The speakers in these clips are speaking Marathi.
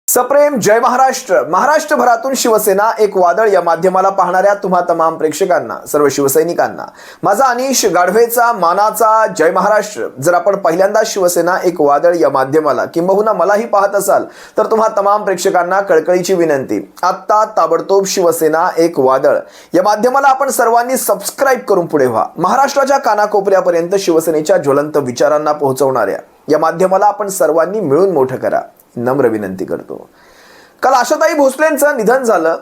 सप्रेम जय महाराष्ट्र. महाराष्ट्रभरातून शिवसेना एक वादळ या माध्यमाला पाहणाऱ्या तुम्हा तमाम प्रेक्षकांना, सर्व शिवसैनिकांना माझा अनिश गाढवेचा मानाचा जय महाराष्ट्र. जर आपण पहिल्यांदा शिवसेना एक वादळ या माध्यमाला किंबहुना मलाही पाहत असाल तर तुम्हा तमाम प्रेक्षकांना कळकळीची विनंती, आत्ता ताबडतोब शिवसेना एक वादळ या माध्यमाला आपण सर्वांनी सबस्क्राईब करून पुढे व्हा. महाराष्ट्राच्या कानाकोपऱ्यापर्यंत शिवसेनेच्या ज्वलंत विचारांना पोहोचवणाऱ्या या माध्यमाला आपण सर्वांनी मिळून मोठं करा, नम्र विनंती करतो. काल आशाताई भोसलेंचं निधन झालं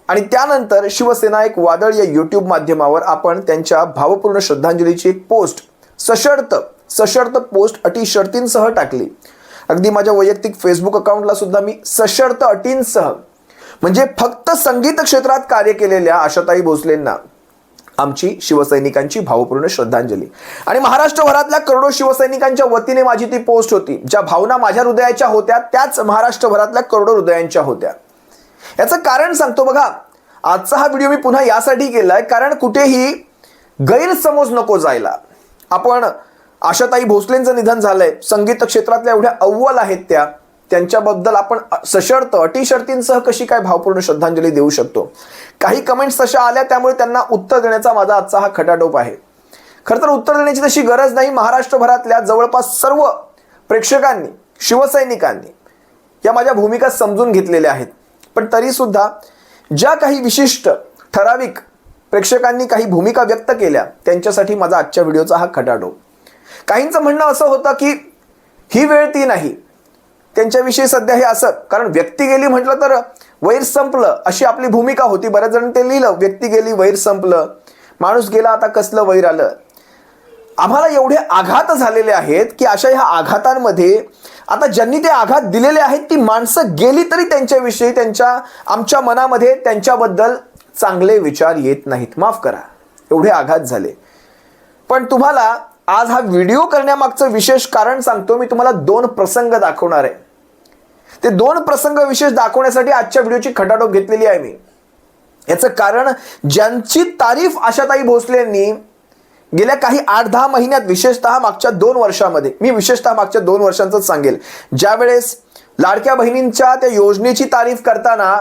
आणि त्यानंतर शिवसेना एक वादळ या यूट्यूब माध्यमावर आपण त्यांच्या भावपूर्ण श्रद्धांजलीची एक पोस्ट सशर्त पोस्ट अटी शर्तींसह टाकली. अगदी माझ्या वैयक्तिक फेसबुक अकाउंटला सुद्धा मी सशर्त अटींसह, म्हणजे फक्त संगीत क्षेत्रात कार्य केलेल्या आशाताई भोसलेंना आमची शिवसैनिकांची भावपूर्ण श्रद्धांजली. आणि महाराष्ट्रभरातल्या करोडो शिवसैनिकांच्या वतीने माझी ती पोस्ट होती. ज्या भावना माझ्या हृदयाच्या होत्या त्याच महाराष्ट्रभरातल्या करोडो हृदयांच्या होत्या. याचं कारण सांगतो बघा. आजचा हा व्हिडिओ मी पुन्हा यासाठी केलाय कारण कुठेही गैरसमज नको जायला. आपण आशाताई भोसलेंचं निधन झालंय, संगीत क्षेत्रातल्या एवढ्या अव्वल आहेत त्यांच्याबद्दल आपण सशर्त अटी शर्तींसह कशी काय भावपूर्ण श्रद्धांजली देऊ शकतो. काही कमेंट्स तशा आल्या, त्यामुळे त्यांना उत्तर देण्याचा माझा आजचा हा खटाटोप आहे. खरं तर उत्तर देण्याची तशी गरज नाही. महाराष्ट्रभरातल्या जवळपास सर्व प्रेक्षकांनी, शिवसैनिकांनी या माझ्या भूमिका समजून घेतलेल्या आहेत. पण तरी सुद्धा ज्या काही विशिष्ट ठराविक प्रेक्षकांनी काही भूमिका व्यक्त केल्या त्यांच्यासाठी माझा आजच्या व्हिडिओचा हा खटाटोप. काहींचं म्हणणं असं होतं की ही वेळ ती नाही, त्यांच्याविषयी सध्या हे असं, कारण व्यक्ती गेली म्हटलं तर वैर संपलं अशी आपली भूमिका होती. बऱ्याच जण ते लिहिलं, व्यक्ती गेली वैर संपलं, माणूस गेला आता कसलं वैर आलं. आम्हाला एवढे आघात झालेले आहेत की अशा ह्या आघातांमध्ये आता ज्यांनी ते आघात दिलेले आहेत ती माणसं गेली तरी त्यांच्याविषयी आमच्या मनामध्ये त्यांच्याबद्दल चांगले विचार येत नाहीत. माफ करा, एवढे आघात झाले. पण तुम्हाला आज हा व्हिडिओ करण्यामागचं विशेष कारण सांगतो. मी तुम्हाला 2 प्रसंग दाखवणार आहे. ते 2 प्रसंग विशेष दाखवण्यासाठी आजच्या व्हिडिओची खटाटोप घेतलेली आहे मी. याचं कारण, ज्यांची तारीफ आशाताई भोसलेंनी गेल्या काही 8-10 महिन्यात, विशेषतः मागच्या 2 वर्षामध्ये, मी विशेषतः मागच्या 2 वर्षांचं सांगेल, ज्यावेळेस लाडक्या बहिणींच्या त्या योजनेची तारीफ करताना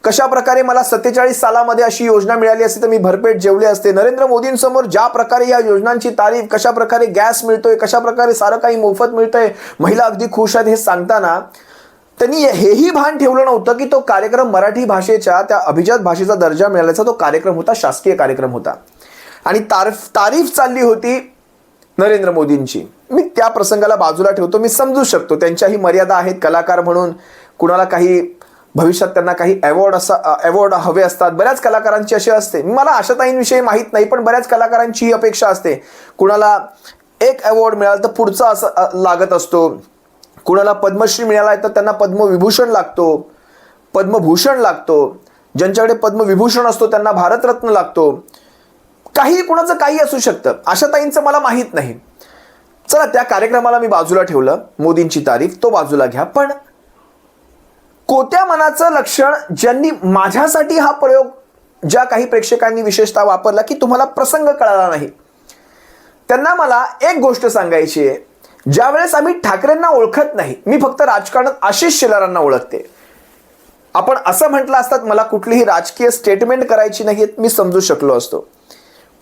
कशा प्रकारे मला 47 सालामध्ये अशी योजना मिळाली असती तर मी भरपेट जेवले असते. नरेंद्र मोदींसमोर ज्या प्रकारे या योजनांची तारीफ, कशा प्रकारे गॅस मिळतोय, कशा प्रकारे सारं काही मोफत मिळतंय, महिला अगदी खुश आहेत हे सांगताना त्यांनी हेही भान ठेवलं नव्हतं की तो कार्यक्रम मराठी भाषेच्या त्या अभिजात भाषेचा दर्जा मिळाल्याचा तो कार्यक्रम होता, शासकीय कार्यक्रम होता. आणि तारीफ चालली होती नरेंद्र मोदींची. मी त्या प्रसंगाला बाजूला ठेवतो. मी समजू शकतो त्यांच्याही मर्यादा आहेत कलाकार म्हणून. कुणाला काही भविष्यात त्यांना काही अवॉर्ड हवे असतात. बऱ्याच कलाकारांची अशी असते. मला आशाताईंविषयी माहीत नाही, पण बऱ्याच कलाकारांची ही अपेक्षा असते. कुणाला एक अवॉर्ड मिळाला तर पुढचा असं लागत असतो. कुणाला पद्मश्री मिळाला तर त्यांना पद्मविभूषण लागतो, पद्मभूषण लागतो. ज्यांच्याकडे पद्मविभूषण असतो त्यांना भारतरत्न लागतो. काही कुणाचं काही असू शकतं. आशाताईंचं मला माहीत नाही. चला, त्या कार्यक्रमाला मी बाजूला ठेवलं. मोदींची तारीफ तो बाजूला घ्या. पण कोत्या मनाचं लक्षण ज्यांनी माझ्यासाठी हा प्रयोग ज्या काही प्रेक्षकांनी विशेषतः वापरला की तुम्हाला प्रसंग कळाला नाही, त्यांना मला एक गोष्ट सांगायची आहे. ज्यावेळेस आम्ही ठाकरेंना ओळखत नाही, मी फक्त राजकारणात आशिष शेलारांना ओळखते. आपण असं म्हटलं असतात मला कुठलीही राजकीय स्टेटमेंट करायची नाही, मी समजू शकलो असतो.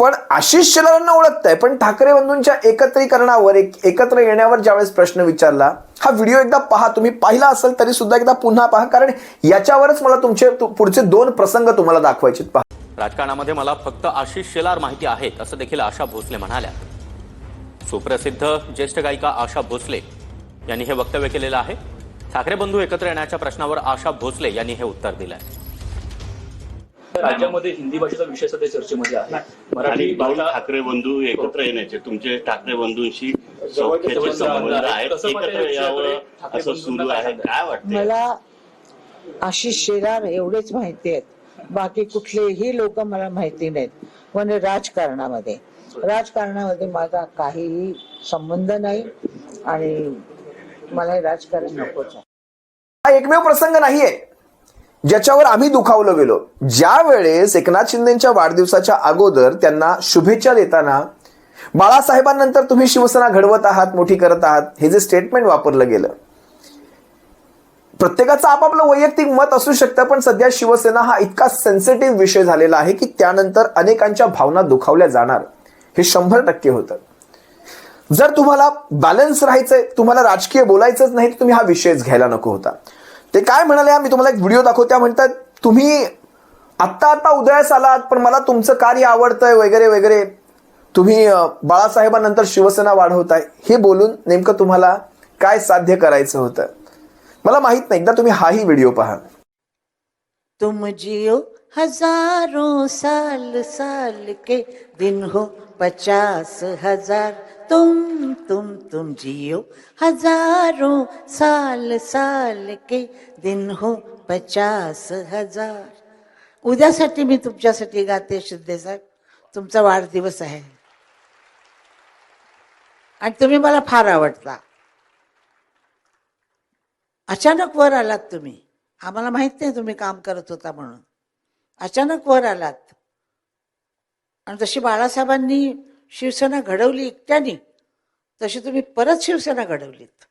पण आशिष शेलारांना ओळखताय, पण ठाकरे बंधूंच्या एकत्रीकरणावर, एकत्र येण्यावर ज्यावेळेस प्रश्न विचारला, हा व्हिडिओ एकदा पहा. तुम्ही पाहिला असेल तरी सुद्धा एकदा पुन्हा पहा, कारण याच्यावरच मला तुमचे पुढचे 2 प्रसंग तुम्हाला दाखवायचे. पहा. राजकारणामध्ये मला फक्त आशिष शेलार माहिती आहेत असं देखील आशा भोसले म्हणाल्या. सुप्रसिद्ध ज्येष्ठ गायिका आशा भोसले यांनी हे वक्तव्य केलेलं आहे. ठाकरे बंधू एकत्र येण्याच्या प्रश्नावर आशा भोसले यांनी हे उत्तर दिलंय. राज्यामध्ये हिंदी भाषेचा विषय सध्या चर्चेमध्ये आहे. मराठी भाषा, ठाकरे बंधू एकत्र येण्याचे, तुमचे ठाकरे बंधूंशी सौख्याचे संबंध आहेत, एकत्र यावं असं सुरू आहे. काय वाटतं? मला आशिष शेलार एवढेच माहिती आहेत, बाकी कुठलेही लोक मला माहिती नाहीत. म्हणजे राजकारणामध्ये माझा काहीही संबंध नाही आणि मला राजकारण नकोच आहे. हा एकमेव प्रसंग नाहीये ज्याच्यावर आम्ही दुखावलो गेलो. ज्या वेळेस एकनाथ शिंदेच्या वाढदिवसाच्या अगोदर त्यांना शुभेच्छा देताना बाळासाहेबांनंतर तुम्ही शिवसेना घडवत आहात, मोठी करत आहात, हे जे स्टेटमेंट वापरलं गेलं, प्रत्येकाचं आपापलं वैयक्तिक मत असू शकतं, पण सध्या शिवसेना हा इतका सेन्सिटिव्ह विषय झालेला आहे की त्यानंतर अनेकांच्या भावना दुखावल्या जाणार हे 100% होतं. जर तुम्हाला बॅलन्स राहायचंय, तुम्हाला राजकीय बोलायचंच नाही, तर तुम्ही हा विषयच घ्यायला नको होता. ते काय म्हणाले, मी तुम्हाला एक व्हिडिओ दाखवत्या, म्हणतात तुम्ही आत्ता उदयास आलात पण मला तुमचं कार्य आवडतंय वगैरे वगैरे, तुम्ही बाळासाहेबांनंतर शिवसेना वाढवताय, हे बोलून नेमकं तुम्हाला काय साध्य करायचं होतं मला माहित नाही. एकदा तुम्ही हाही व्हिडिओ पहा. तुम जियो हजारों साल साल के दिन हो 50,000, तुम जियो हजारों साल साल के दिन हो 50,000. उद्यासाठी मी तुमच्यासाठी गाते शिंदे साहेब, तुमचा वाढदिवस आहे आणि तुम्ही मला फार आवडता. अचानक वर आलात तुम्ही, आम्हाला माहित नाही तुम्ही काम करत होता म्हणून. अचानक वर आलात आणि जशी बाळासाहेबांनी शिवसेना घडवली एकट्याने, तशी तुम्ही परत शिवसेना घडवलीत.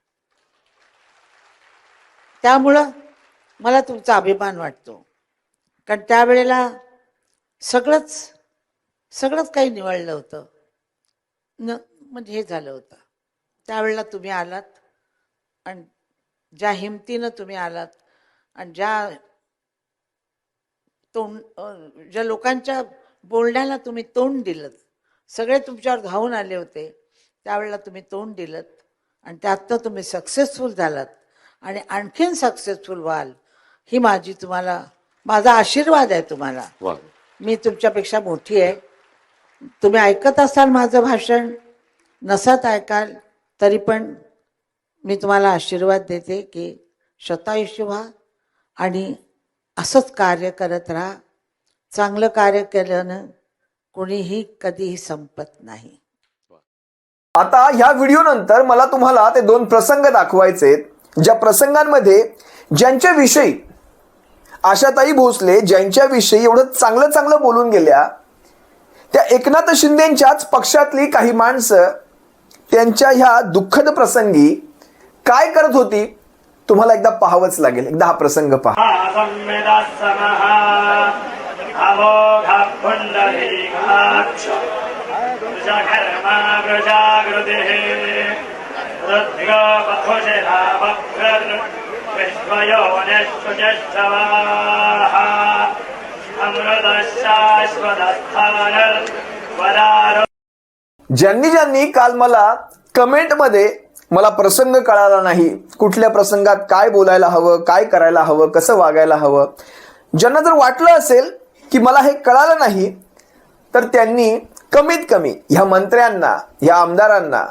त्यामुळं मला तुमचा अभिमान वाटतो, कारण त्यावेळेला सगळंच काही निवडलं होतं म्हणजे हे झालं होतं. त्यावेळेला तुम्ही आलात आणि ज्या हिमतीनं तुम्ही आलात आणि ज्या लोकांच्या बोलण्याला तुम्ही तोंड दिलं, सगळे तुमच्यावर धावून आले होते, त्यावेळेला तुम्ही तोंड दिलं आणि त्यातनं तुम्ही सक्सेसफुल झालात आणि आणखीन सक्सेसफुल व्हाल ही माझा आशीर्वाद आहे तुम्हाला. मी तुमच्यापेक्षा मोठी आहे. तुम्ही ऐकत असाल माझं भाषण, नसत ऐकाल तरी पण मी तुम्हाला आशीर्वाद देते की शतायुष्य व्हा आणि असंच कार्य करत राहा. चांगलं कार्य केल्यानं कोणीही कधीही संपत नाही. आता ह्या व्हिडिओ नंतर मला तुम्हाला ते 2 प्रसंग दाखवायचे, ज्या प्रसंगांमध्ये ज्यांच्याविषयी आशाताई भोसले ज्यांच्याविषयी एवढं चांगलं बोलून गेल्या, त्या एकनाथ शिंदेंच्याच पक्षातली काही माणसं त्यांच्या ह्या दुःखद प्रसंगी काय करत होती तुम्हाला एकदा पाहावंच लागेल. एकदा हा प्रसंग पहा. ज्यांनी काल मला कमेंटमध्ये मला प्रसंग कळाला नाही, कुठल्या प्रसंगात काय बोलायला हवं, काय करायला हवं, कसं वागायला हवं, ज्यांना जर वाटलं असेल की मला हे कळालं नाही, तर त्यांनी कमीत कमी ह्या मंत्र्यांना, ह्या आमदारांना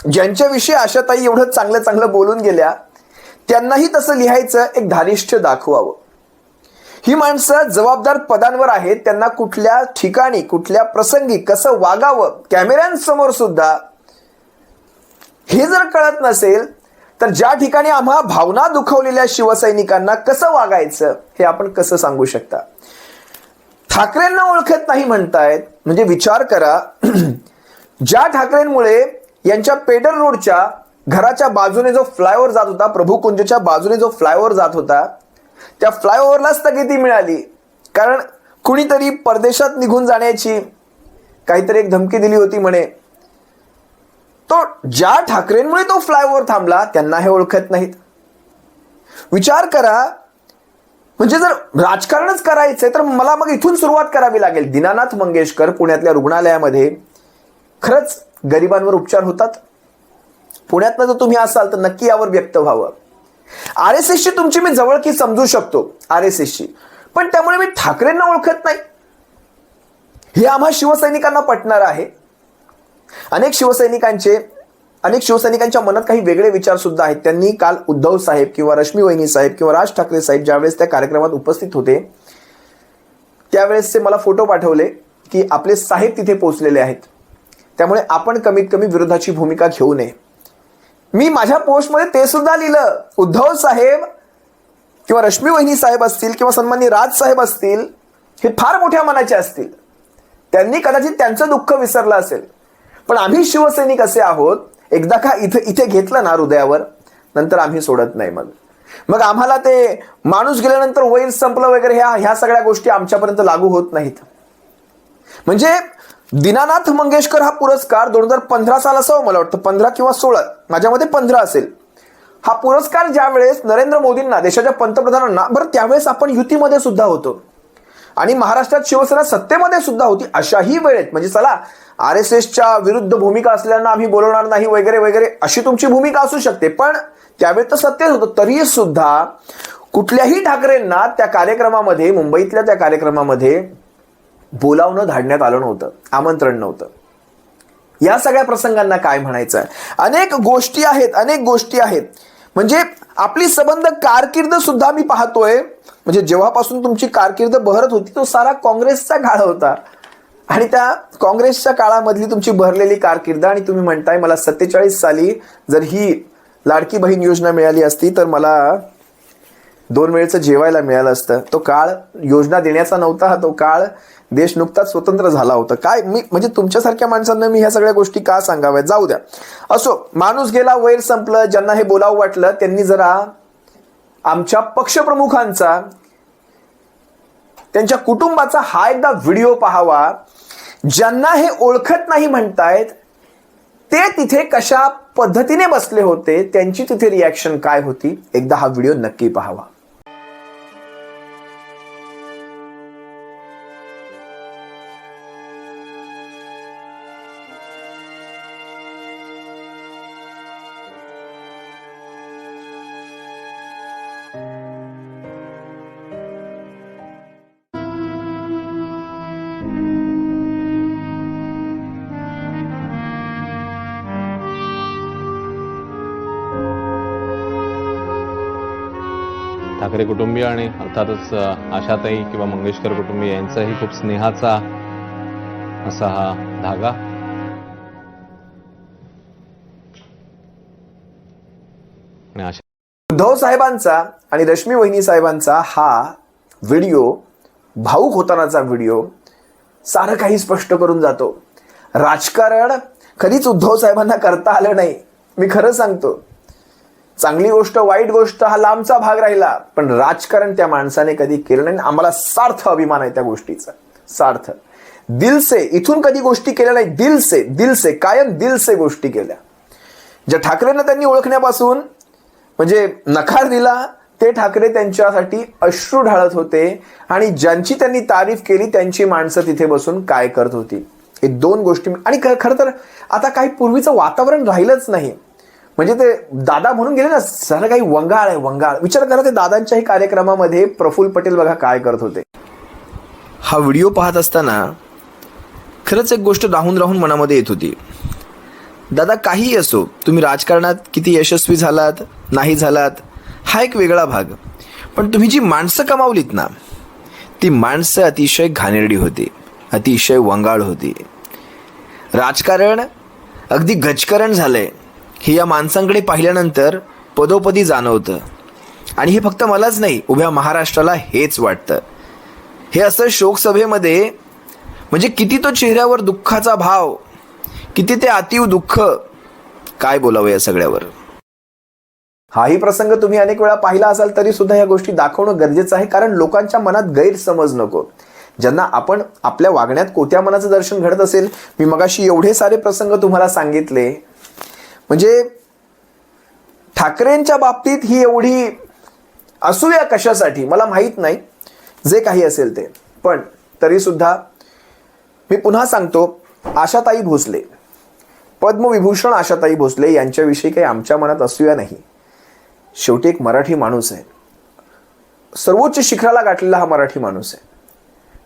ज्यांच्याविषयी आशाताई एवढं चांगलं बोलून गेल्या, त्यांनाही तसं लिहायचं एक धारिष्ठ दाखवावं. ही माणसं जबाबदार पदांवर आहेत, त्यांना कुठल्या ठिकाणी कुठल्या प्रसंगी कसं वागावं कॅमेऱ्यांसमोर सुद्धा हे जर कळत नसेल, तर ज्या ठिकाणी आम्हा भावना दुखवलेल्या शिवसैनिकांना कसं वागायचं हे आपण कसं सांगू शकता. ठाकरेंना ओळखत नाही म्हणतायत, म्हणजे विचार करा. ज्या ठाकरेंमुळे यांच्या पेडर रोडच्या घराच्या बाजूने जो फ्लायओव्हर जात होता, प्रभुकुंजच्या बाजूने जो फ्लायओव्हर जात होता, त्या फ्लायओव्हरला स्थगिती मिळाली कारण कुणीतरी परदेशात निघून जाण्याची काहीतरी एक धमकी दिली होती म्हणे. तो ज्या ठाकरेंमुळे तो फ्लायओव्हर थांबला त्यांना हे ओळखत नाहीत. विचार करा, म्हणजे जर राजकारणच करायचंय तर मला मग इथून सुरुवात करावी लागेल. दीनानाथ मंगेशकर पुण्यातल्या रुग्णालयामध्ये खरंच गरिबांवर उपचार होतात. पुण्यातनं जर तुम्ही असाल तर नक्की यावर व्यक्त व्हावं. RSSची तुमची मी जवळकी समजू शकतो, RSSची, पण त्यामुळे मी ठाकरेंना ओळखत नाही हे आम्हा शिवसैनिकांना पटणार आहे. अनेक शिवसैनिकांच्या मनात काही वेगळे विचार सुद्धा आहेत. त्यांनी काल उद्धव साहेब किंवा रश्मी वहिनी साहेब किंवा राज ठाकरे साहेब ज्यावेळेस त्या कार्यक्रमात उपस्थित होते, त्यावेळेस ते मला फोटो पाठवले की आपले साहेब तिथे पोहोचलेले आहेत, त्यामुळे आपण कमीत कमी विरोधाची भूमिका घेऊ नये. मी माझ्या पोस्टमध्ये ते सुद्धा लिहिलं, उद्धव साहेब किंवा रश्मी वहिनी साहेब असतील किंवा सन्माननीय राज साहेब असतील, हे फार मोठ्या मनाचे असतील, त्यांनी कदाचित त्यांचं दुःख विसरलं असेल, पण आम्ही शिवसैनिक असे आहोत, एकदा का इथे घेतलं ना हृदयावर, नंतर आम्ही सोडत नाही. मग मग आम्हाला ते माणूस गेल्यानंतर वैर संपलं वगैरे ह्या सगळ्या गोष्टी आमच्यापर्यंत लागू होत नाहीत. म्हणजे दीनानाथ मंगेशकर हा पुरस्कार 2015 साल असावं मला वाटतं, 15 किंवा 16, माझ्यामध्ये 15 असेल. हा पुरस्कार ज्या वेळेस नरेंद्र मोदींना, देशाच्या पंतप्रधानांना, बरं त्यावेळेस आपण युतीमध्ये सुद्धा होतो आणि महाराष्ट्रात शिवसेना सत्तेमध्ये सुद्धा होती. अशाही वेळेत म्हणजे चला RSSच्या विरुद्ध भूमिका असल्यानं आम्ही बोलवणार नाही वगैरे वगैरे अशी तुमची भूमिका असू शकते, पण त्यावेळेस तर सत्तेत होतं. तरी सुद्धा कुठल्याही ठाकरेंना त्या कार्यक्रमामध्ये, मुंबईतल्या त्या कार्यक्रमामध्ये बोलावणं धाडण्यात आलं नव्हतं, आमंत्रण नव्हतं. या सगळ्या प्रसंगांना काय म्हणायचं आहे? अनेक गोष्टी आहेत. म्हणजे आपली संबंध कारकीर्द सुद्धा मी पाहतोय, म्हणजे जेव्हापासून तुमची कारकीर्द बहरत होती तो सारा काँग्रेसचा काळ होता आणि त्या काँग्रेसच्या काळामधली तुमची बहरलेली कारकीर्द, आणि तुम्ही म्हणताय मला 47 साली जर ही लाडकी बहीण योजना मिळाली असती तर मला 2 वेळचं जेवायला मिळालं असतं. तो काळ योजना देण्याचा नव्हता, तो काळ देश नुकताच स्वतंत्र झाला होता. काय मी म्हणजे तुमच्यासारख्या माणसांना मी ह्या सगळ्या गोष्टी का सांगाव्यात? जाऊ द्या. असो, माणूस गेला वैर संपलं. ज्यांना हे बोलावं वाटलं त्यांनी जरा आमच्या पक्षप्रमुखांचा, त्यांच्या कुटुंबाचा हा एकदा व्हिडिओ पाहावा. ज्यांना हे ओळखत नाही म्हणतायत ते तिथे कशा पद्धतीने बसले होते, त्यांची तिथे रिॲक्शन काय होती, एकदा हा व्हिडिओ नक्की पाहावा. ठाकरे कुटुंबीय आणि अर्थातच आशाताई किंवा मंगेशकर कुटुंबीय यांचाही खूप स्नेहाचा असा हा धागा. आणि आशा उद्धव साहेबांचा आणि रश्मी वहिनी साहेबांचा हा व्हिडिओ, भाऊक होतानाचा व्हिडिओ, सारं काही स्पष्ट करून जातो. राजकारण कधीच उद्धव साहेबांना करता आलं नाही, मी खरं सांगतो. चांगली गोष्ट, वाईट गोष्ट हा लांबचा भाग राहिला, पण राजकारण त्या माणसाने कधी केलं नाही. आम्हाला सार्थ अभिमान आहे त्या गोष्टीचा, सार्थ. दिलसे इथून कधी गोष्टी केल्या नाही, दिलसे कायम दिलसे गोष्टी केल्या. ज्या ठाकरेंना त्यांनी ओळखण्यापासून म्हणजे नकार दिला ते ठाकरे त्यांच्यासाठी अश्रू ढाळत होते, आणि ज्यांची त्यांनी तारीफ केली त्यांची माणसं तिथे बसून काय करत होती. हे 2 गोष्टी. आणि खरं तर आता काही पूर्वीचं वातावरण राहिलंच नाही. म्हणजे ते दादा म्हणून गेले ना, सगळं काही वंगाळ आहे, वंगाळ. विचार करा, ते दादांच्याही कार्यक्रमामध्ये प्रफुल्ल पटेल बघा काय करत होते. हा व्हिडिओ पाहत असताना खरंच एक गोष्ट राहून राहून मनामध्ये येत होती. दादा काहीही असो, तुम्ही राजकारणात किती यशस्वी झालात नाही झालात हा एक वेगळा भाग, पण तुम्ही जी माणसं कमावलीत ना, ती माणसं अतिशय घाणेरडी होती, अतिशय वंगाळ होती. राजकारण अगदी गजकरण झालंय हे या माणसांकडे पाहिल्यानंतर पदोपदी जाणवतं. आणि हे फक्त मलाच नाही, उभ्या महाराष्ट्राला हेच वाटतं. हे असं शोकसभेमध्ये म्हणजे किती तो चेहऱ्यावर दुःखाचा भाव, किती ते अतीव दुःख, काय बोलावं या सगळ्यावर. हाही प्रसंग तुम्ही अनेक वेळा पाहिला असाल तरी सुद्धा या गोष्टी दाखवणं गरजेचं आहे, कारण लोकांच्या मनात गैरसमज नको. ज्यांना आपण आपल्या वागण्यात कोत्या मनाचं दर्शन घडत असेल, मी मगाशी एवढे सारे प्रसंग तुम्हाला सांगितले, म्हणजे ठाकरेंच्या बाबतीत ही एवढी असूया कशासाठी मला माहीत नाही, जे काही असेल ते. पण तरी सुद्धा मी पुन्हा सांगतो, आशाताई भोसले, पद्मविभूषण आशाताई भोसले यांच्याविषयी काही आमच्या मनात असूया नाही. शेवटी एक मराठी माणूस आहे, सर्वोच्च शिखराला गाठलेला हा मराठी माणूस आहे.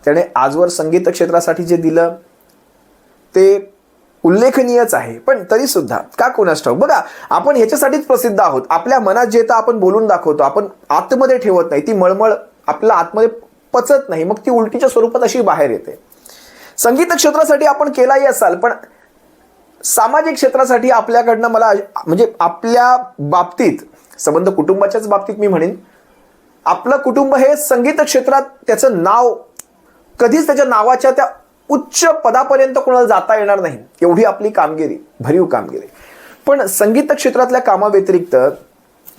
त्याने आजवर संगीत क्षेत्रासाठी जे दिलं ते उल्लेखनीयच आहे. पण तरी सुद्धा का कोणास ठाऊक, बघा आपण ह्याच्यासाठीच प्रसिद्ध आहोत. आपल्या मनात जे तर आपण बोलून दाखवतो, आपण आतमध्ये ठेवत नाही, ती मळमळ आपल्या आतमध्ये पचत नाही, मग ती उलटीच्या स्वरूपात अशी बाहेर येते. संगीत क्षेत्रासाठी आपण केलाही असाल, पण सामाजिक क्षेत्रासाठी आपल्याकडनं मला म्हणजे आपल्या बाबतीत, संबंध कुटुंबाच्याच बाबतीत मी म्हणेन, आपलं कुटुंब हे संगीत क्षेत्रात त्याचं नाव कधीच त्याच्या नावाच्या त्या उच्च पदापर्यंत कोणाला जाता येणार नाही, एवढी आपली कामगिरी, भरीव कामगिरी. पण संगीत क्षेत्रातल्या कामाव्यतिरिक्त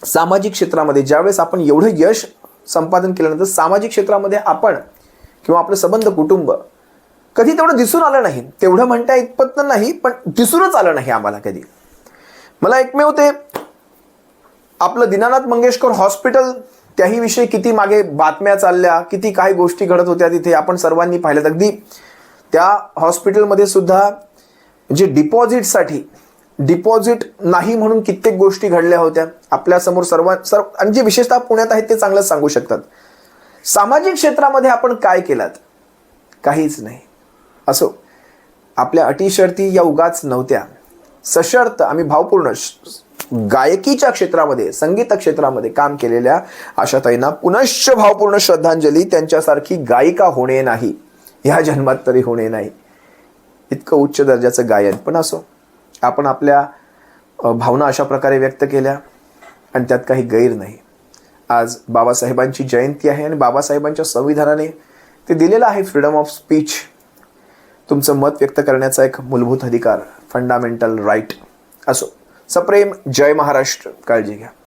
सामाजिक क्षेत्रामध्ये ज्यावेळेस आपण एवढं यश संपादन केल्यानंतर सामाजिक क्षेत्रामध्ये आपण किंवा आपलं संबंध कुटुंब कधी तेवढं दिसून आलं नाही, तेवढं म्हणता इतपत नाही, पण दिसूनच आलं नाही आम्हाला कधी. मला एकमेव ते आपलं दीनानाथ मंगेशकर हॉस्पिटल, त्याही विषयी किती मागे बातम्या चालल्या, किती काही गोष्टी घडत होत्या तिथे आपण सर्वांनी पाहिलं. अगदी त्या हॉस्पिटलमध्ये सुद्धा जे डिपॉझिटसाठी डिपॉझिट नाही म्हणून कित्येक गोष्टी घडल्या होत्या आपल्यासमोर सर्व आणि जे विशेषतः पुण्यात आहेत ते चांगलं सांगू शकतात. सामाजिक क्षेत्रामध्ये आपण काय केलात? काहीच नाही. असो, आपल्या अटी शर्ती या उगाच नव्हत्या. सशर्त आम्ही भावपूर्ण गायकीच्या क्षेत्रामध्ये, संगीत क्षेत्रामध्ये काम केलेल्या आशाताईंना पुनश्च भावपूर्ण श्रद्धांजली. त्यांच्यासारखी गायिका होणे नाही, ह्या जन्मात तरी होणे नाही. इतकं उच्च दर्जाचं गायन. पण असो, आपण आपल्या भावना अशा प्रकारे व्यक्त केल्या आणि त्यात काही गैर नाही. आज बाबासाहेबांची जयंती आहे आणि बाबासाहेबांच्या संविधानाने ते दिलेलं आहे फ्रीडम ऑफ स्पीच, तुमचं मत व्यक्त करण्याचा एक मूलभूत अधिकार, फंडामेंटल राईट. असो, सप्रेम जय महाराष्ट्र. काळजी घ्या.